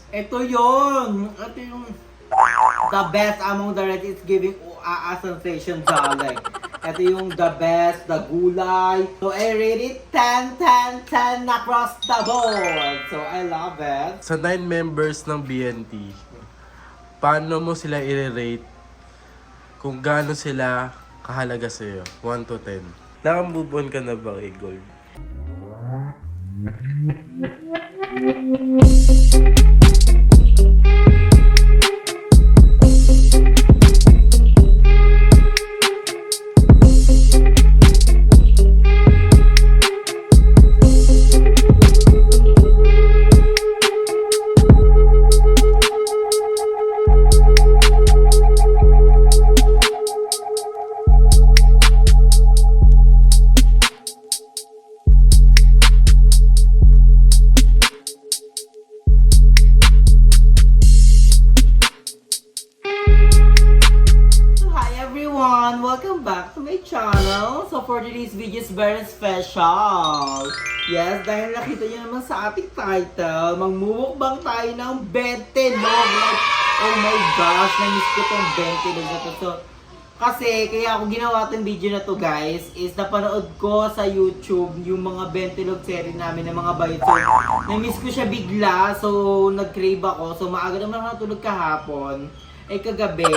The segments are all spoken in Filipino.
Ito yun. Ito yung the best among the rest is giving a sensation jolly. Ito yung the best, the gulay. So I rate it 10, 10, 10 across the board. So I love it. Sa 9 members ng BNT, paano mo sila i-rate kung gaano sila kahalaga sa'yo? 1 to 10. Nakamove on ka na ba kay Gold? Welcome back to my channel. So for today's video is very special. Yes, dahil nakita niyo naman sa ating title, magmumukbang tayo ng bentilog. Like, oh my gosh, na-miss ko tong bentilog na to. So, kasi kaya ako ginawa tong video na to guys, is napanood ko sa YouTube yung mga bentilog series namin ng mga bites. So, na-miss ko siya bigla, so nag-crave ako. So maaga naman ako natulog kahapon. Kagabi,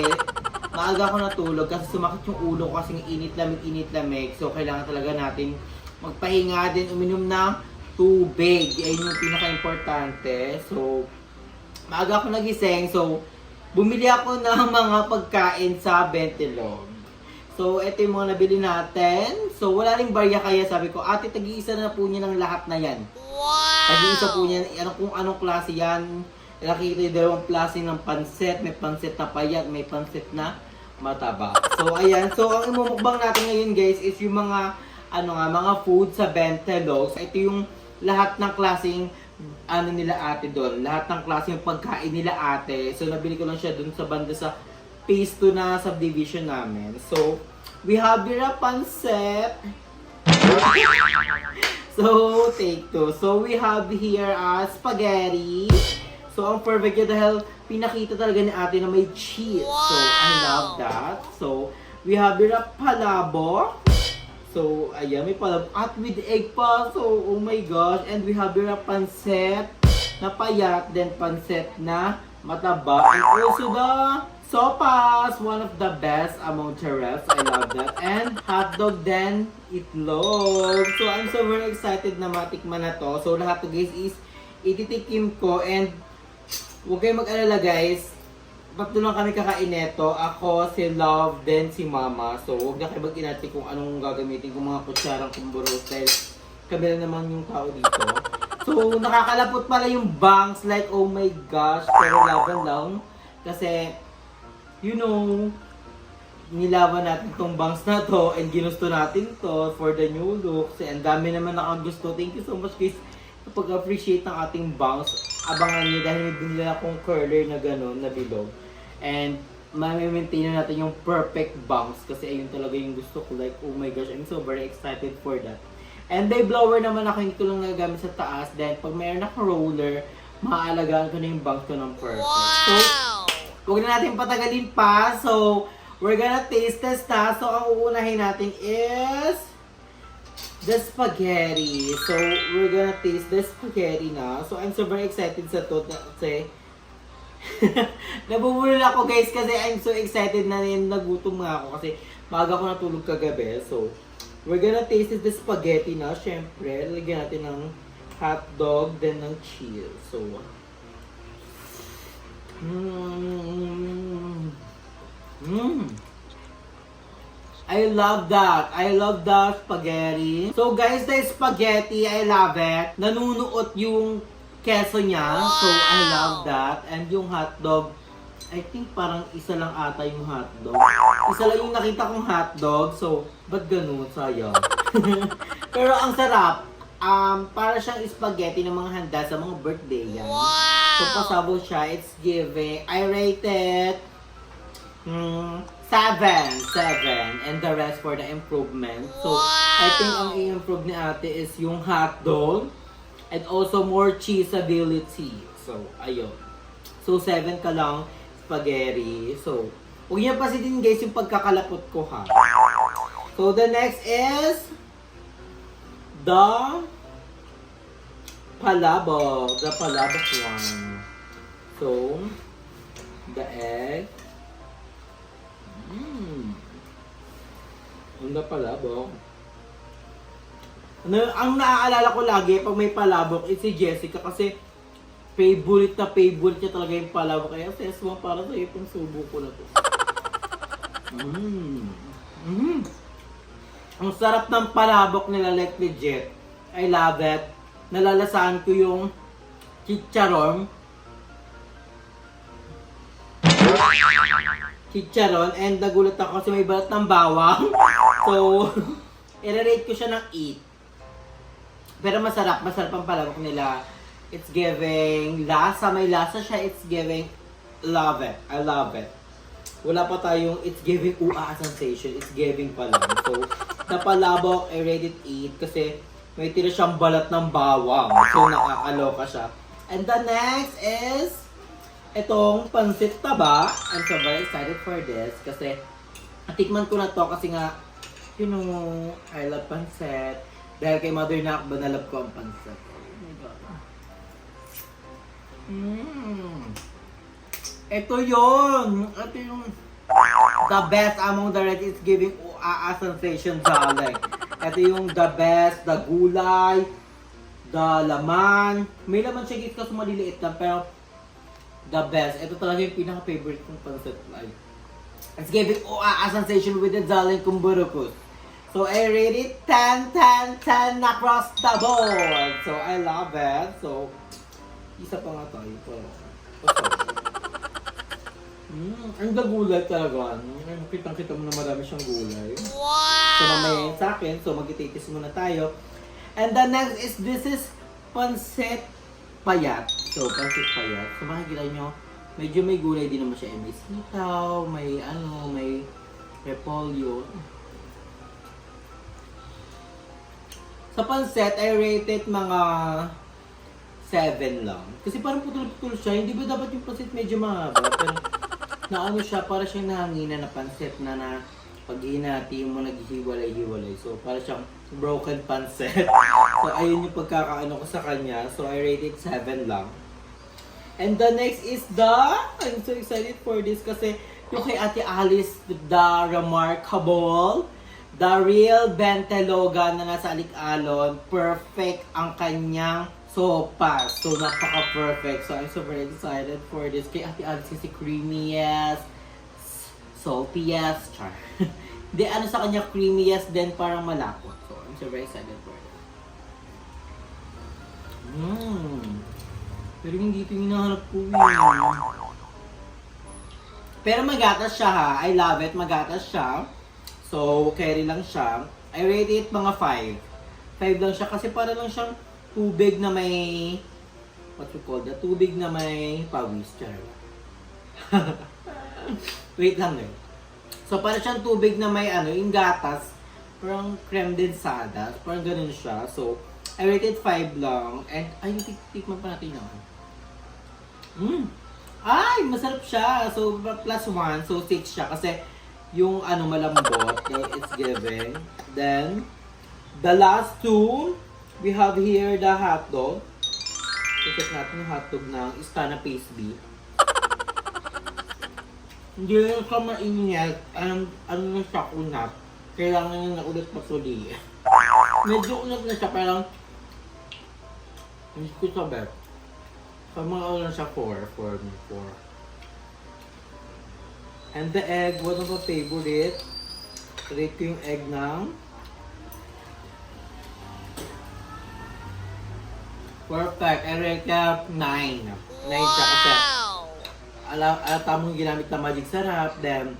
maaga ako natulog kasi sumakit yung ulo ko kasi init-lamig. So, kailangan talaga natin magpahinga din, uminom ng tubig. Ayun yung pinaka-importante. So, maaga ako nagising. So, bumili ako ng mga pagkain sa Bentilog. So, ito yung mga nabili natin. So, wala ring barya kaya sabi ko, ate, tag-iisa na po niya ng lahat na yan. Wow! Tag-iisa po niya, kung anong klase yan. Nakikita yung dalawang klase ng pansit. May pansit na payat, may pansit na mataba. So, ayan. So, ang imumukbang natin ngayon, guys, is yung mga, mga food sa Bentelog. So, ito yung lahat ng klaseng, nila ate doon. Lahat ng klaseng pagkain nila ate. So, nabili ko lang siya doon sa banda sa phase 2 na subdivision namin. So, we have here a pansit. So, take 2. So, we have here a spaghetti. So, ang perfect yun dahil pinakita talaga ni ate na may cheese. Wow! So, I love that. So, we have here a palabok. So, ayan, may palabok. At with egg pa. So, oh my gosh. And we have here a pansit na payat. Then, pansit na mataba. And also the sopas. One of the best among the rest. I love that. And hotdog then itlog. So, I'm so very excited na matikman na to. So, lahat to guys is ititikim ko. And huwag kayong mag-alala guys, tatlo lang kami kakain neto. Ako, si Love, then si Mama. So, huwag na kayo mag-inati kung anong gagamitin kung mga kutsarang kumburos. Dahil kami lang naman yung tao dito. So, nakakalapot pala yung bangs. Like, oh my gosh. Pero laban lang. Kasi, you know, nilaban natin tong bangs na to. And ginusto natin to for the new looks. And dami naman nakagusto. Thank you so much guys. Pag-appreciate ng ating bangs. Abangan nyo dahil may binili akong curler na gano'n, na bilog. And ma-maintain natin yung perfect bangs kasi ayun talaga yung gusto ko. Like, oh my gosh, I'm so very excited for that. And may blower naman ako, hindi ko lang nagagamit sa taas. Then, pag mayroon akong roller, maaalagaan ko na yung bangs ko ng perfect. So, huwag na natin patagalin pa. So, we're gonna taste test na. So, ang uunahin natin is the spaghetti. So, we're gonna taste the spaghetti na. So, I'm so very excited sa to kasi nabubulol ako guys kasi I'm so excited na nagutom nga ako kasi maaga ako natulog kagabi. So, we're gonna taste the spaghetti na. Syempre, lagyan natin ng hotdog, then ng cheese. So, I love that. I love the spaghetti. So guys, the spaghetti, I love it. Nanunuot yung keso niya. Wow! So I love that. And yung hotdog, I think parang isa lang ata yung hotdog. Isa lang yung nakita kong hotdog. So, ba't ganun? Sayang. Pero ang sarap. Para siyang spaghetti ng mga handa sa mga birthday yan. Wow! So pasabog siya. It's giving. I rate it 7. And the rest for the improvement. So, I think ang i-improve ni ate is yung hotdog. And also more cheesability. So, ayun. So, 7 ka lang spaghetti. So, huwag niyo pasitin guys yung pagkakalapot ko ha. So, the next is the palabok. The palabok one. So, the egg. The palabok. Ano, ang naaalala ko lagi pag may palabok is si Jessica kasi favorite niya talaga yung palabok. Kaya sis mo para sa ipong subo ko na to. Ang sarap ng palabok nila, like legit. I love it. Nalalasaan ko yung chicharon. And nagulat ako kasi may balat ng bawang. So, i-rate ko siya ng 8. Pero masarap ang palabok nila. It's giving lasa, may lasa siya, it's giving love it. I love it. Wala pa tayong it's giving sensation, it's giving pa lang. So, the palabok, I rate it 8 kasi may tira siyang balat ng bawang. So, nakakaloka siya. And the next is itong pansit taba. I'm so very excited for this kasi natikman ko na to kasi nga, you know, I love pansit. Dahil kay Mother Nakba, nalab ko ang pansit. Oh my God. Ito yun. Ito yung the best among the red. It's giving sensation darling. Ito yung the best, the gulay, the laman. May laman siya guys kasi maliliit lang pero the best. Ito talaga yung pinaka-favorite kong pansit. Like, it's giving sensation with the darling kumburukus. So, I rate it 10, 10, 10 across the board. So, I love it. So, isa pa nga tayo. Ang gulay talaga. Kitang-kita mo na marami siyang gulay. Wow! So, mamaya sa akin. So, mag-ititis muna tayo. And the next is, this is pansit payat. So, pansit payat. So, makikita nyo, medyo may gulay din naman siya. May sitaw, may may repolyo. Sa pansit, I rated mga 7 lang. Kasi parang putol-putol siya. Hindi ba dapat yung pansit medyo mahaba? Pero naano siya, para siyang nahanginan na pansit na pag hinati mo naghihiwalay-hiwalay. So, para siyang broken pansit. So, ayun yung pagkakaano ko sa kanya. So, I rated 7 lang. And the next is I'm so excited for this kasi yung kay Ate Alice, the remarkable, the real Benteloga na nasa Alik-alon, perfect ang kanyang sopas. So, napaka-perfect. So, I'm so very excited for this. Kay Ate Alice kasi creamiest, saltiest, char. Hindi, sa kanya creamiest, then parang malapot. So, I'm so very excited for it. Pero hindi ito yung hinahanap ko Pero magatas siya ha. I love it. Magatas siya. So, carry lang siya. I rate it mga 5. 5 lang siya kasi para lang siyang tubig na may, what you call that? Tubig na may pawis. Wait lang eh. So, para siyang tubig na may yung gatas. Parang creme densada. Parang ganun siya. So, I rated 5 lang. And, tikman pa natin ako. Ay, masarap siya. So, plus 1. So, 6 siya. Kasi, yung malambot, it's giving. Then, the last 2, we have here the hotdog. Check natin yung hotdog ng Istana Pastry. Hindi rin siya mainit. Ano na siya, kunat. Kailangan nyo na ulit pasuli. Medyo kunat na siya, parang hindi ko sabi. Sa mga siya 4 for me, 4. And the egg, one of my favorite. Rate ko yung egg ng perfect. I rate ka 9. 9 siya kasi tamang ginamit na magic sarap. Then,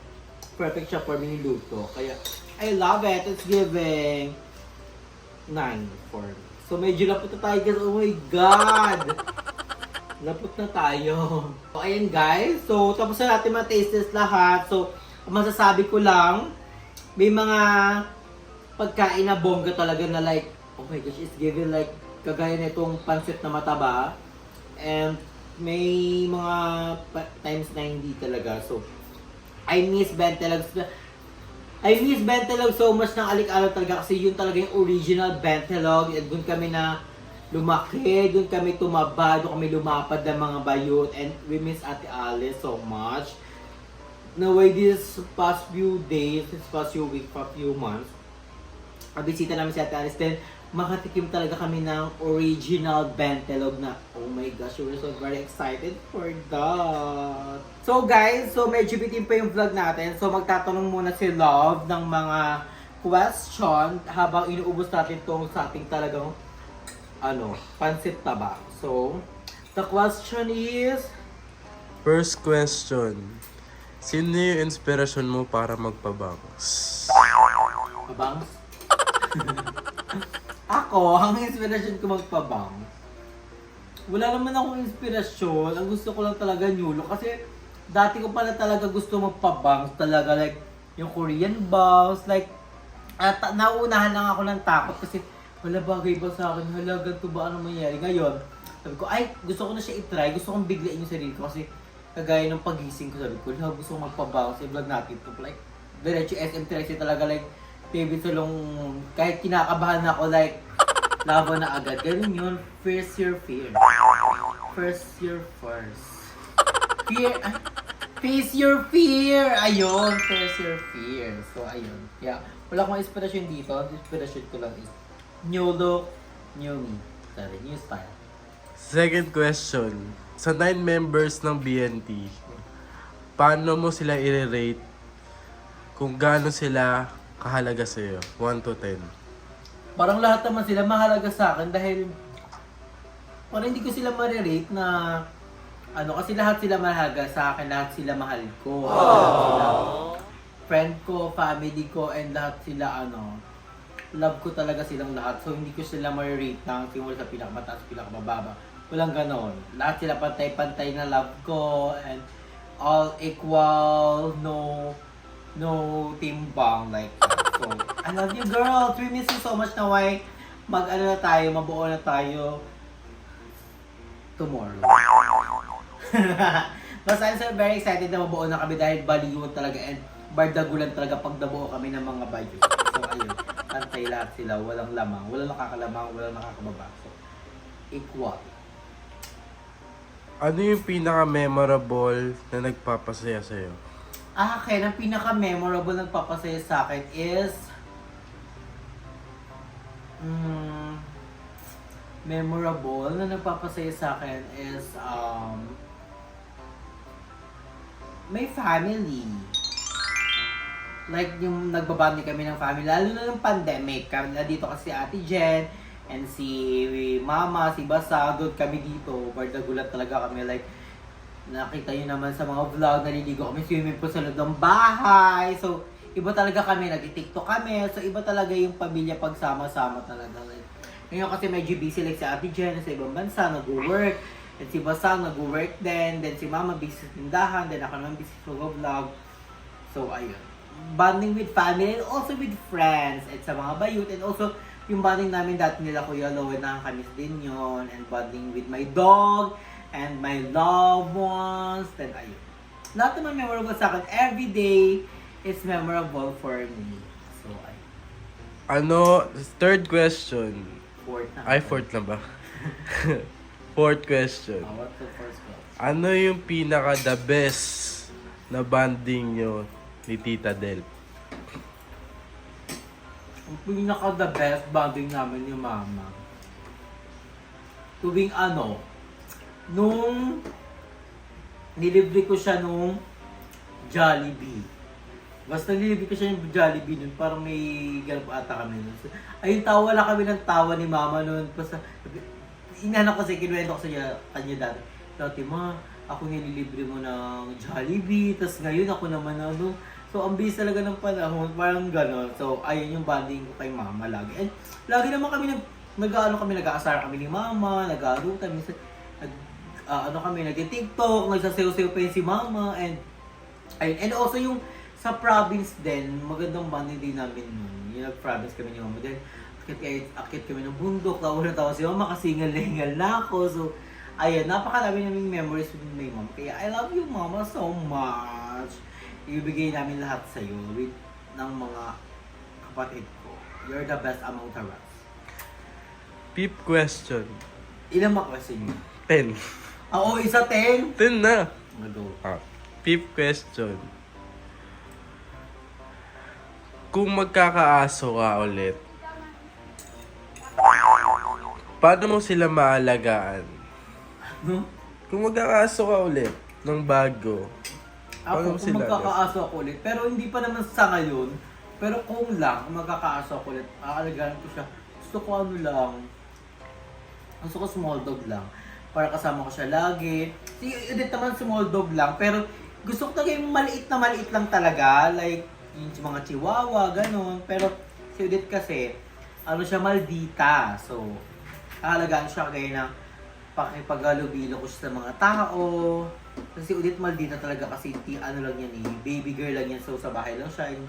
perfect siya for niluto. Kaya, I love it. It's giving 9 for me. So, medyo lapot na tayo guys. Oh my God! Lapot na tayo. So, ayan guys. So, tapos na natin ma-taste test lahat. So, masasabi ko lang, may mga pagkain na bongga talaga na like, oh my gosh, it's giving like, kagaya na itong pansit na mataba. And, may mga times na hindi talaga. So, I miss Bentelog. I miss Bentelog so much ng Alik-Alok talaga kasi yun talaga yung original Bentelog. At doon kami na lumaki, doon kami tumaba, doon kami lumapad ng mga bayot. And we miss Ate Alice so much. No way, this past few days, this past few weeks, past few months, bisita namin si Ate Alice, then makatikim talaga kami ng original Bentelog na, oh my gosh, we're so very excited for that. So guys, so medyo bitin pa yung vlog natin. So magtatanong muna si Love ng mga question habang inuubos natin tong sa ating talagang pansit taba. So, the question is, First question. Sino yung inspirasyon mo para magpabangs? pabangs? Ako, ang inspirasyon ko magpabang. Wala naman akong inspirasyon. Ang gusto ko lang talaga nyulo. Kasi dati ko pala talaga gusto magpabang. Talaga like yung Korean bangs. Like, nauunahan lang ako ng takot. Kasi wala bagay ba sa akin? Hala, ganito ba ano mangyayari? Ngayon, sabi ko, ay, gusto ko na siya itry. Gusto kong biglain yung sarili ko. Kasi kagaya ng pagising ko, sabi ko, gusto kong magpabang. Kasi vlog natin ito. Like, diretso SM3 talaga like, David Solong, kahit kinakabahan ako, like, laban na agad. Ganun yun, face your fear. Face your first. Fear, face your fear! Ayun, face your fear. So, ayun. Yeah, wala akong inspirasyon dito. Ang inspirasyon ko lang is, new look, new me. Sorry, new style. Second question. Sa 9 members ng BNT, paano mo sila i-rate kung gaano sila kahalaga sa'yo? 1 to 10. Parang lahat naman sila mahalaga sa akin dahil parang hindi ko sila ma-rate na kasi lahat sila mahalaga sa akin, lahat sila mahal ko. Lahat sila friend ko, family ko, and lahat sila love ko talaga silang lahat. So hindi ko sila ma-rate ng simula sa pinakamataas, pinakamababa. Walang ganon. Lahat sila pantay-pantay na love ko and all equal, no timbang like that. So, I love you girl. We miss you so much na why mabuo na tayo tomorrow. Basta I'm so very excited na mabuo na kami dahil baliwan talaga and bardagulan talaga pag nabuo kami ng mga bayo. So ayun, pantay lahat sila, walang lamang, walang nakakalamang, walang nakakababa. So, equal. Ano yung pinaka-memorable na nagpapasaya sa'yo? Akin, ang pinaka-memorable na nagpapasaya sa akin is memorable na nagpapasaya sa akin is may family. Like yung nagbabanding kami ng family, lalo na ng pandemic. Kami na dito kasi Ate Jen and si Mama, si Basa, doon kami dito. Bardagulat talaga kami like nakita nyo naman sa mga vlog, naliligo kami swimming pool sa loob ng bahay. So, iba talaga kami, nag-tiktok kami. So, iba talaga yung pamilya pagsama-sama talaga. Like, ngayon kasi medyo busy like si Ate Jen sa ibang bansa, nag-work. And si Basang nag-work din. Then si Mama busy sa tindahan. Then ako naman busy sa vlog. So, ayun. Bonding with family and also with friends at sa mga bayut. And also, yung bonding namin dati nila Kuya Lowen, nakakamiss din yun. And bonding with my dog and my loved ones. Then, ayun. Lahat naman memorable sa akin. Every day is memorable for me. So, ayun. Third question. Fourth na. Ay, fourth na ba? Fourth question. What's the first one? Ano yung pinaka-the best na banding nyo ni Tita Del? Ang pinaka-the best bonding namin yung Mama. Tuwing nung nilibre ko siya nung Jollibee. Basta nilibre ko siya yung Jollibee nun, parang may ganap ata kami nun. So, ayun, tawa lang kami ng tawa ni Mama nun. Basta, inanak kasi, kinuwento ko sa kanya dati. Dati, Ma, ako nililibre mo ng Jollibee, tas ngayon ako naman So, ang bilis talaga ng panahon, parang gano'n. So, ayun yung bonding ko kay Mama lagi. And lagi naman kami nag-aasara kami ni Mama, nag-aarutan, minsan, nag-tiktok, nagsasayaw-sayaw pa yun si Mama, and also yung sa province din, magandang bonding din namin nun. Yung nag-province kami ni Mama din, akit kami ng bundok, tawa na tawa si Mama kasi hingal na hingal na ako. So, ayun, napakarami naming memories with my mom. Kaya I love you, mama, so much. Ibibigay namin lahat sa'yo with ng mga kapatid ko. You're the best among the rest. Fifth question. Ilan ba question niyo? 10. Oo, isa 10. 10 na. Go. Fifth question. Kung magkakaaso ka ulit, paano mo sila maalagaan? No? Kung magkakaaso ka ulit ng bago, Ako, kung magkakaaso ako ulit, pero hindi pa naman sa ngayon, pero kung magkakaaso ako ulit, aalagaan ko siya. Gusto ko gusto ko small dog lang. Para kasama ko siya lagi. Si Edith naman small dog lang, pero gusto ko talaga yung maliit lang talaga. Like, yung mga chihuahua, ganun. Pero si Edith kasi, siya, maldita. So, aalagaan siya kaya na pakipaghalubilo ko siya sa mga tao. Kasi Udit maldita talaga kasi lang yan eh, baby girl lang yan. So sa bahay lang siya, yung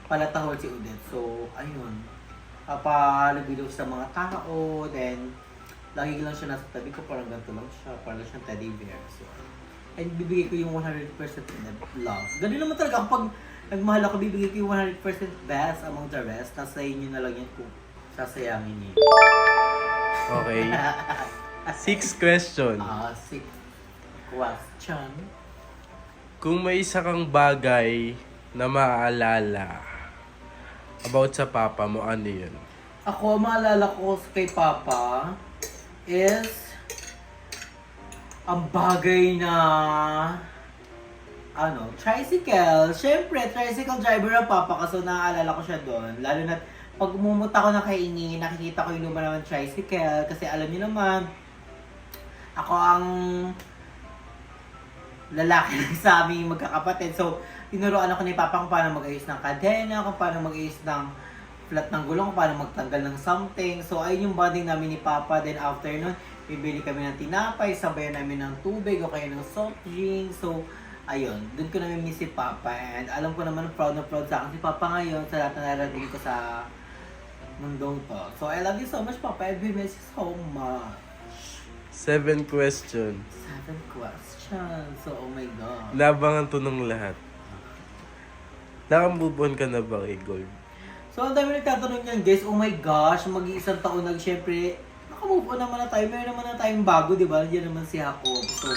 palatahol si Udit. So ayun, papahalubilo ko sa mga tao, then lagi lang siya nasa tabi ko, parang ganito lang siya, parang siyang teddy bear. So, and bibigay ko yung 100% love. Ganun naman talaga, kapag nagmahal ako, bibigay ko yung 100% best among the rest. Tapos sa inyo na lang yan kung sasayangin niyo. Okay. Sixth question. Sixth question. Kung may isa kang bagay na maaalala about sa papa mo, ano yun? Ako, maalala ko kay Papa is ang bagay na tricycle. Siyempre, tricycle driver ang Papa kasi naaalala ko siya doon. Lalo na pag umumunta ako ng kaingin, nakikita ko yung luma naman tricycle kasi alam niyo naman, ako ang lalaki sa aming magkakapatid. So, tinuruan ako ni Papa kung paano mag-ayos ng kadena, kung paano mag-ayos ng flat ng gulong, kung paano magtanggal ng something. So, ayun yung bonding namin ni Papa. Then, after nun, bibili kami ng tinapay, sabayan namin ng tubig o kaya ng soft drink. So, ayun, dun ko namin miss si Papa. And alam ko naman, proud na proud sa akin si Papa ngayon sa lahat na narating ko sa mundong to. So, I love you so much, Papa. I miss you so much. 7 question. 7 questions. So, oh my God. Labangan to ng lahat. Naka-move on ka na ba kay Gold? So, ang dami nagtatanong yan, guys. Oh my gosh, mag-iisang taon na, syempre, naka-move on naman na tayo. Meron naman na tayong bago, di ba? Nandiyan naman si Jacob. So,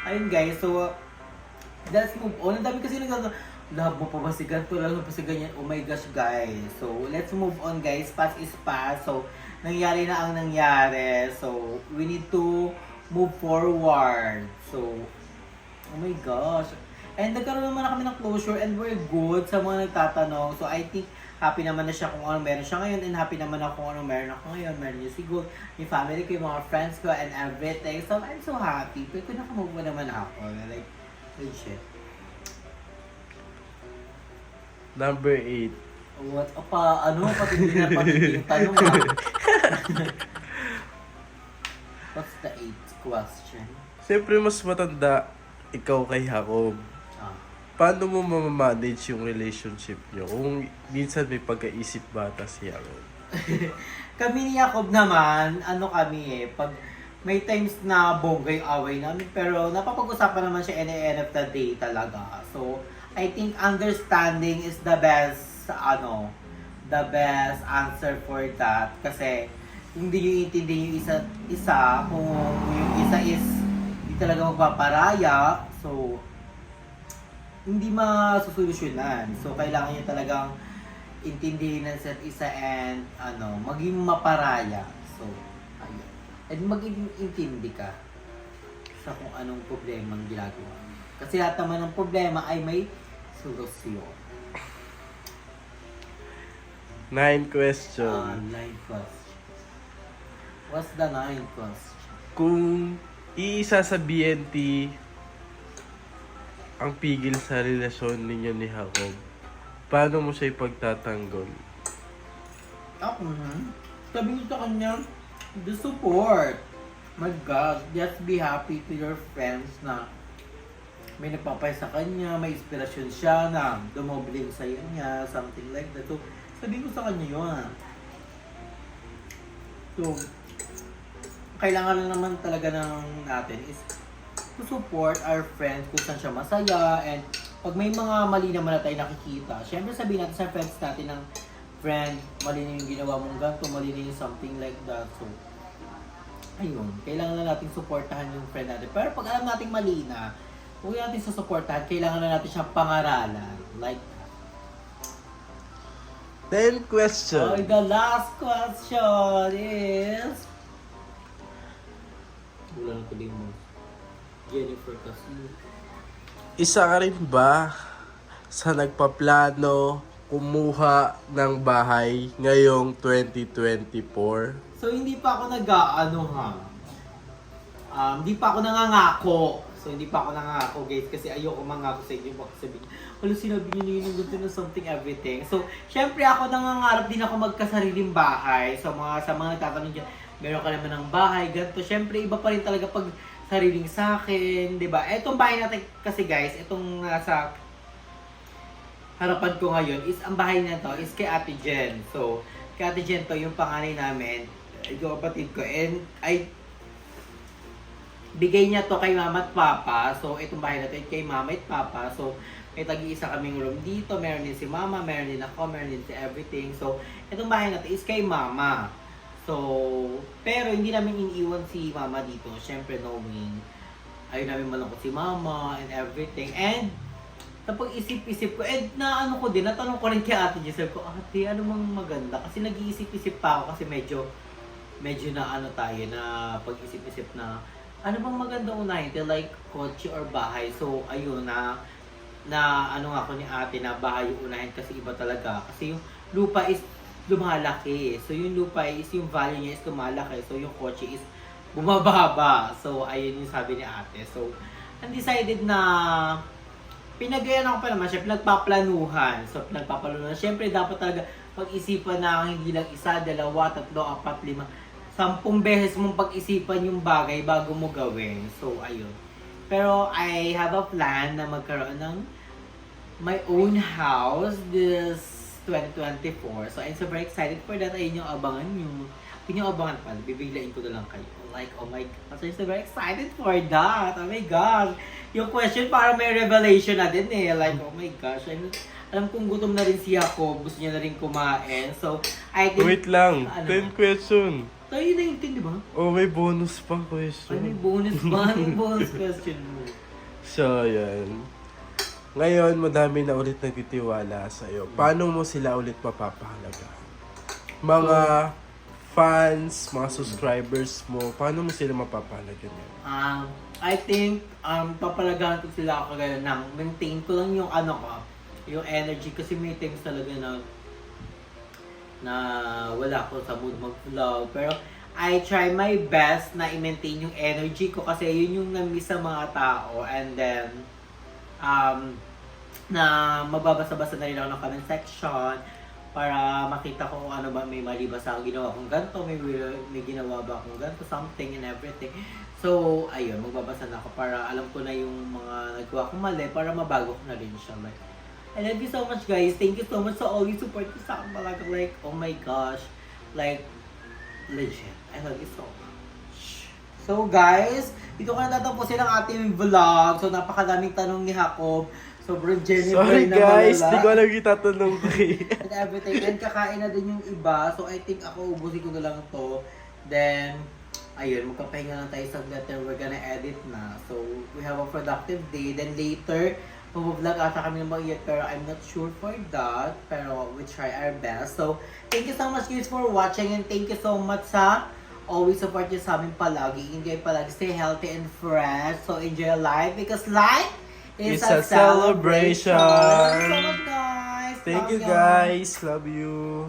ayun guys. So, let's move on. Ang dami kasi nagtatanong, love mo pa ba si ganito? Lalo pa si ganyan? Oh my gosh, guys. So, let's move on, guys. Past is past. So, nangyari na ang nangyari. So, we need to move forward. So, oh my gosh. And nagkaroon naman na kami ng closure and we're good sa mga nagtatanong. So, I think happy naman na siya kung ano meron siya ngayon and happy naman ako kung ano meron ako ngayon. Meron niya si Gold, yung family ko, yung mga friends ko and everything. So, I'm so happy. Pero kung nakamove naman ako. Like, legit. Number 8. What? Patindi na patindi yung tanong. What's the 8th question? Siyempre, mas matanda ikaw kay Jacob. Paano mo mamamanage yung relationship nyo? Kung minsan may pagkaisip bata si Jacob. Kami ni Jacob naman, pag may times na bonggay away namin, pero napapag-usapan naman siya any end of the day talaga. So, I think understanding is the best answer for that. Kasi, hindi nyo intindi yung isa, kung yung isa is hindi talaga magpaparaya, so, hindi masusolusyonan. So, kailangan nyo talagang intindihin ng isa't isa and, maging maparaya. So, ayun. And mag-intindi ka sa kung anong problema ang ginagawa. Kasi lahat naman ng problema ay may solusyon. 9 question. 9 question. What's the 9th question? Kung iisa sa BNT ang pigil sa relasyon ninyo ni Jacob, paano mo siya ipagtatanggol? Ako sabi ko sa kanya, the support. My God, just be happy to your friends na may nagpapay sa kanya, may inspirasyon siya na dumobling sa niya, something like that. So, sabi ko sa kanya yun. So, kailangan lang naman talaga ng natin is to support our friends kung saan siya masaya. And pag may mga mali naman na tayo nakikita, syempre sabihin natin sa friends natin ng friend, mali na yung ginawa mong ganito, mali na yung something like that. So, ayun, kailangan na natin supportahan yung friend natin. Pero pag alam natin mali na, huwag natin susuportahan, kailangan na natin siyang pangaralan. Like, 10 question. oh, the last question is... Wala na ko din mo. Jennifer kasi. Isa ka rin ba sa nagpaplano kumuha ng bahay ngayong 2024? So, hindi pa ako nag-ano ha. Hindi pa ako nangangako. So, hindi pa ako nangangako guys kasi ayoko mangako sa inyo. Baka sabihin, wala sinabi niyo na yun ng ganito na something everything. So, syempre ako nangangarap din ako magkasariling bahay. So, sa mga nagtatanong dyan, meron ka naman ng bahay, ganito. Syempre, iba pa rin talaga pag sariling sa akin, di ba? Etong bahay natin kasi guys, itong nasa harapan ko ngayon is ang bahay na to is kay Ate Jen. So, kay Ate Jen to yung panganay namin, yung kapatid ko, and ay bigay niya to kay Mama at Papa. So, itong bahay na to kay Mama at Papa. So, may tag-iisa kaming room dito, meron din si Mama, meron din ako, meron din si everything. So, itong bahay na to is kay Mama. So, pero hindi namin iniiwan si Mama dito. Siyempre, knowing ayaw namin malungkot si Mama and everything. And, tapos isip-isip ko, and naano ko din, natanong ko rin kay Ate Giselle ko, Ate, ano mang maganda? Kasi nag-iisip-isip pa ako kasi medyo na ano tayo, na pag-isip-isip na, ano bang maganda unahin? Like, kotse or bahay? So, ayun, na ano nga ako ni ate na bahay yung unahin kasi iba talaga. Kasi yung lupa is lumalaki. So, yung lupa is, yung value niya is lumalaki. So, yung kotse is bumababa. So, ayun yung sabi ni ate. So, undecided na pinagayan ako pa naman siya, pinagpaplanuhan. So, pinagpaplanuhan. Siyempre, dapat talaga pag-isipan na hindi lang isa, dalawa, tatlo, apat, lima, 10 beses mong pag-isipan yung bagay bago mo gawin. So, ayun. Pero, I have a plan na magkaroon ng my own house this 2024. So, I'm super excited for that. Ayun yung abangan nyo. Yun yung abangan pa. Bibiglain ko na lang kayo. Like, oh my God. So, I'm super excited for that. Oh my God. Yung question parang may revelation na din eh. Like, oh my gosh. Alam kong gutom na rin si Jacob. Gusto niya na rin kumain. So, I think... Wait lang, ano 10 question. So, yun na yung 10, di ba? Oh, may bonus pang Ay, question. may bonus ba? May bonus question mo. So, yan. Ngayon, madami na ulit nagtitiwala sa'yo. Paano mo sila ulit mapapahalaga? Mga fans, mga subscribers mo, paano mo sila mapapahalaga niya? I think, papalagahan ko sila kagaya ng maintain ko lang yung ano ko, yung energy kasi may times talaga na wala ko sa mood mag-vlog. Pero I try my best na i-maintain yung energy ko kasi yun yung na-miss sa mga tao. And then, na magbabasa-basa na rin ako ng comment section para makita ko kung ano ba, may mali ba sa ginawa kong ganito, may ginawa ba akong ganito, something and everything. So, ayun, magbabasa na ako para alam ko na yung mga nagawa kong mali para mabago ko na rin siya. Like, I love you so much guys. Thank you so much sa always support ko sa akin talaga. Like, oh my gosh. Like, legit. I love you so much. So guys, dito ko na tatapusin ang ating vlog. So napakadaming tanong ni Jacob. Sobrang Jennifer Sorry na guys, malala. di ko alam yung tatanong ko eh. And everything. And kakain na din yung iba. So I think ako ubusin ko na lang to. Then, ayun, magkapahinga lang tayo saglit and we're gonna edit na. So, we have a productive day. Then later, mag-vlog ata kami ng mga pero I'm not sure for that. Pero we try our best. So, thank you so much guys for watching and thank you so much sa always support nyo sa amin palagi. Enjoy palagi. Stay healthy and fresh. So, enjoy life because life is It's a celebration. Thank you so much guys. Thank Love you ya. guys, love you.